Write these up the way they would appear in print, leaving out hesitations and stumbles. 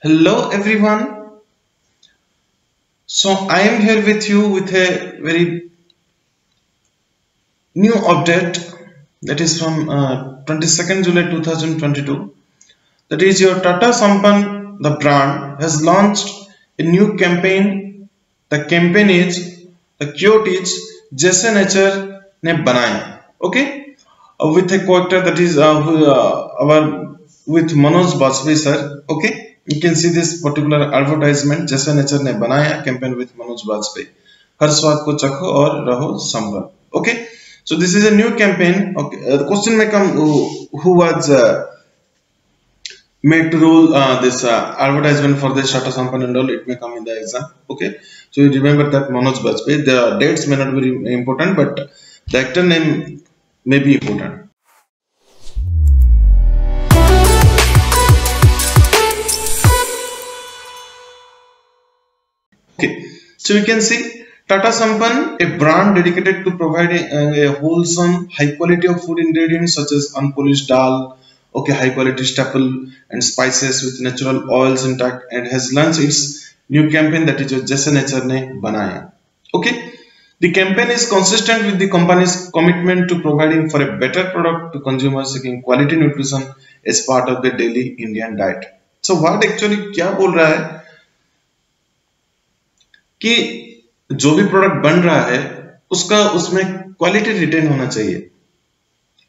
Hello everyone. So I am here with you with a very new update that is from 22nd July 2022. That is your Tata Sampann, the brand, has launched a new campaign. The campaign is the quote is जैसे nature ने बनाया. Okay, with a character that is our with Manoj Bajpayee sir. Okay, you can see this particular advertisement जैसे nature ने बनाया campaign with Manoj Bajpayee. हर स्वाद को चखो और रहो संभल. Okay, so this is a new campaign. Okay, the question may come who was made to rule this advertisement for this Tata Sampann and all. It may come in the exam. Okay, so you remember that Manoj Bajpayee. The dates may not be important, but the actor name may be important. Okay, so you can see Tata Sampann, a brand dedicated to providing a wholesome, high quality of food ingredients such as unpolished dal, okay, high quality staple and spices with natural oils intact, and has launched its new campaign that is Jaise Nature Ne Banaya. Okay, the campaign is consistent with the company's commitment to providing for a better product to consumers seeking quality nutrition as part of their daily Indian diet. So what actually क्या बोल रहा है कि जो भी product बन रहा है उसका उसमें क्वालिटी रिटेन होना चाहिए.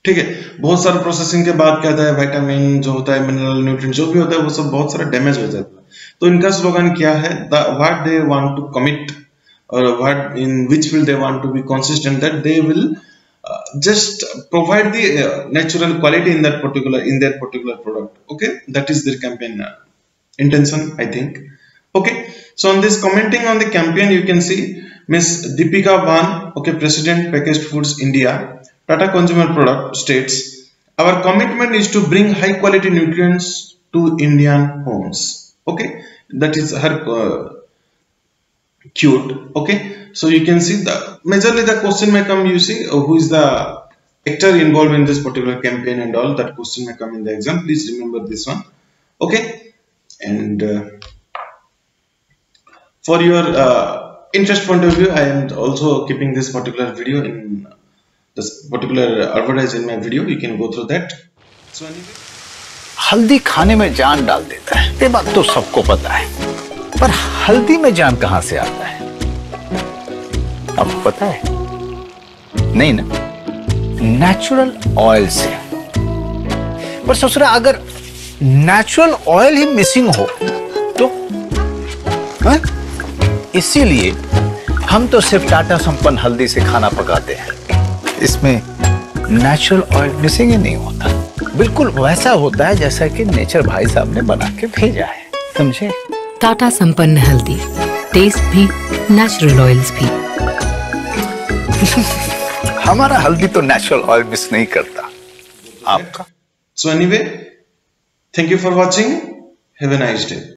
ठीक है, बहुत सारा प्रोसेसिंग के बाद क्या होता है, विटामिन जो होता है, मिनरल न्यूट्रिएंट जो भी होता है वो सब बहुत सारा डैमेज हो जाता है. तो इनका स्लोगन क्या है, what they want to commit और what in which field they want to be consistent, that they will just provide the natural quality in that particular product. Okay, that is their campaign intention, I think. Okay, so on this commenting on the campaign, you can see Miss Deepika Van, okay, President Packaged Foods India, Tata Consumer Product, states, our commitment is to bring high quality nutrients to Indian homes. Okay, that is her cute. Okay, so you can see the majorly the question may come, you see who is the actor involved in this particular campaign and all. That question may come in the exam. Please remember this one. Okay, and for your interest point of view, I am also keeping this particular video in this particular advertise in my video. You can go through that. So anyway, हल्दी खाने में जान डाल देता है, ये बात तो सबको पता है, पर हल्दी में जान कहां से आता है आपको पता है? नहीं ना, नेचुरल ऑयल से. पर ससुरा अगर नेचुरल ऑयल ही मिसिंग हो तो इसीलिए हम तो सिर्फ टाटा संपन्न हल्दी से खाना पकाते हैं. इसमें नेचुरल ऑयल मिसिंग ही नहीं होता, बिल्कुल वैसा होता है जैसा कि नेचर भाई साहब ने बना के भेजा है. समझे? टाटा संपन्न हल्दी, टेस्ट भी, नेचुरल ऑयल्स भी. हमारा हल्दी तो नेचुरल ऑयल मिस नहीं करता, आपका. So anyway, thank you for watching. Have a nice day.